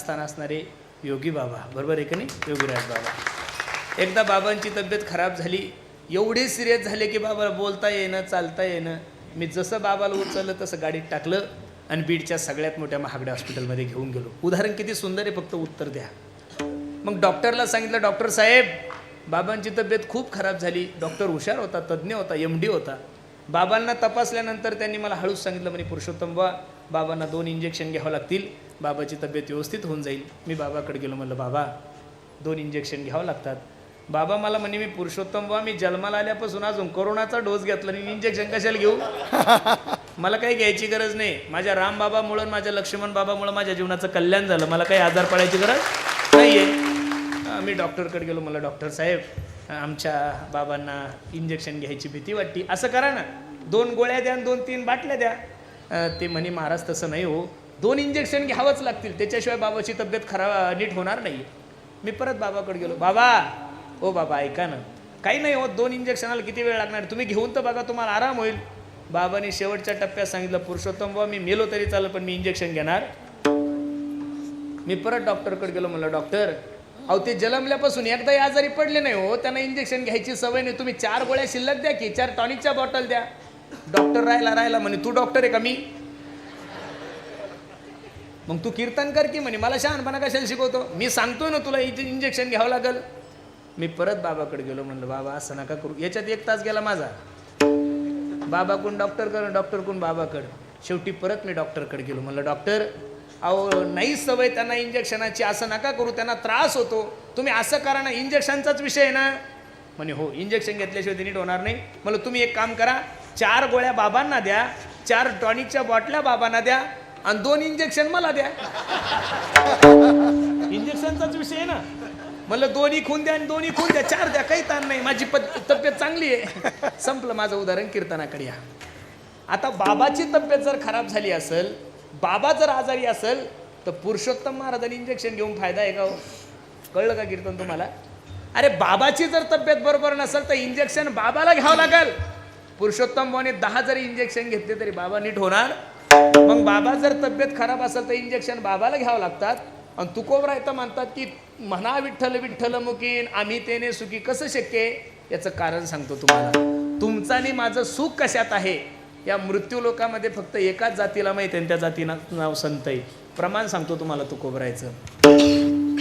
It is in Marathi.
स्थान असणारे योगी बाबा, बरोबर आहे की नाही? योगीराज बाबा. एकदा बाबांची तब्येत खराब झाली, एवढे सिरियस झाले की बाबाला बोलता येणं, चालता येणं. मी जसं बाबाला उचललं तसं गाडीत टाकलं आणि बीडच्या सगळ्यात मोठ्या महागड्या हॉस्पिटलमध्ये घेऊन गेलो. उदाहरण किती सुंदर आहे, फक्त उत्तर द्या. मग डॉक्टरला सांगितलं, डॉक्टर साहेब बाबांची तब्येत खूप खराब झाली. डॉक्टर हुशार होता, तज्ज्ञ होता, MD होता. बाबांना तपासल्यानंतर त्यांनी मला हळूच सांगितलं, म्हणे पुरुषोत्तम बाबांना 2 इंजेक्शन घ्यावं लागतील, बाबाची तब्येत व्यवस्थित होऊन जाईल. मी बाबाकडे गेलो, म्हणलं बाबा 2 इंजेक्शन घ्यावं लागतात. बाबा मला म्हणे, मी पुरुषोत्तम मी जन्माला आल्यापासून अजून कोरोनाचा डोस घेतला आणि इंजेक्शन कशाला घेऊ? मला काही घ्यायची गरज नाही. माझ्या राम बाबामुळं, माझ्या लक्ष्मण बाबामुळं माझ्या जीवनाचं कल्याण झालं. मला काही आजार पडायची गरज नाही आहे. मी डॉक्टरकडे गेलो, मला डॉक्टर साहेब आमच्या बाबांना इंजेक्शन घ्यायची भीती वाटते, असं करा ना, 2 गोळ्या द्या, 2-3 बाटल्या द्या. ते म्हणे महाराज तसं नाही हो, 2 इंजेक्शन घ्यावंच लागतील, त्याच्याशिवाय बाबाची तब्येत खराब नीट होणार नाही. मी परत बाबाकडे गेलो, बाबा ओ बाबा ऐका ना, काही नाही हो, 2 इंजेक्शनाला किती वेळ लागणार, तुम्ही घेऊन तर बघा, तुम्हाला आराम होईल. बाबांनी शेवटच्या टप्प्यात सांगितलं, पुरुषोत्तम मी मेलो तरी चालेल पण मी इंजेक्शन घेणार. मी परत डॉक्टरकडे गेलो, म्हणलं डॉक्टर अहो ते जन्मल्यापासून एकदाही आजारी पडले नाही हो, त्यांना इंजेक्शन घ्यायची सवय नाही, तुम्ही 4 गोळ्या शिल्लक द्या की 4 टॉनिकच्या बॉटल द्या. डॉक्टर राहिला म्हणे, तू डॉक्टर आहे का मी? मग तू कीर्तन कर की म्हणे, मला शहाणपणा कशाला शिकवतो, मी सांगतोय ना तुला इंजेक्शन घ्यावं लागल. मी परत बाबाकडे गेलो, म्हणलं बाबा असं नका करू. याच्यात 1 तास गेला माझा, बाबाकडून डॉक्टरकडे, डॉक्टरकडून बाबाकडे. शेवटी परत मी डॉक्टरकडे गेलो, म्हणलं डॉक्टर अहो नाही सवय त्यांना इंजेक्शनाची, असं नका करू, त्यांना त्रास होतो, तुम्ही असं करा ना, इंजेक्शनचाच विषय आहे ना. म्हणे हो, इंजेक्शन घेतल्याशिवाय ते नीट होणार नाही. म्हणलं तुम्ही एक काम करा, 4 गोळ्या बाबांना द्या, 4 टॉनिकच्या बॉटल्या बाबांना द्या आणि 2 इंजेक्शन मला द्या. इंजेक्शनचाच विषय आहे ना. म्हणलं 2 खून द्या आणि 2 खून द्या, 4 द्या, काही ताण नाही, माझी तब्येत चांगली आहे. संपलं माझं उदाहरण. कीर्तनाकडे या. आता बाबाची तब्येत जर खराब झाली असेल, बाबा जर आजारी असेल, तर पुरुषोत्तम महाराजांनी इंजेक्शन घेऊन फायदा आहे का हो? कळलं का कीर्तन तुम्हाला? अरे बाबाची जर तब्येत बरोबर नसेल तर इंजेक्शन बाबाला घ्यावं लागेल. पुरुषोत्तम भाऊने 10 जरी इंजेक्शन घेतले तरी बाबा नीट होणार. मग बाबा जर तब्येत खराब असेल तर इंजेक्शन बाबाला घ्यावं लागतात. आणि तुकोबराय तर म्हणतात की म्हणा विठ्ठल विठ्ठल मुकीन आम्ही तेने सुखी. कसं शक्य आहे? याचं कारण सांगतो तुम्हाला. तुमचं आणि माझं सुख कशात आहे? या मृत्यू लोकामध्ये फक्त एकाच जातीला माहिती आहे, त्या जातीनं नाव संत आहे. प्रमाण सांगतो तुम्हाला तुकोबरायचं.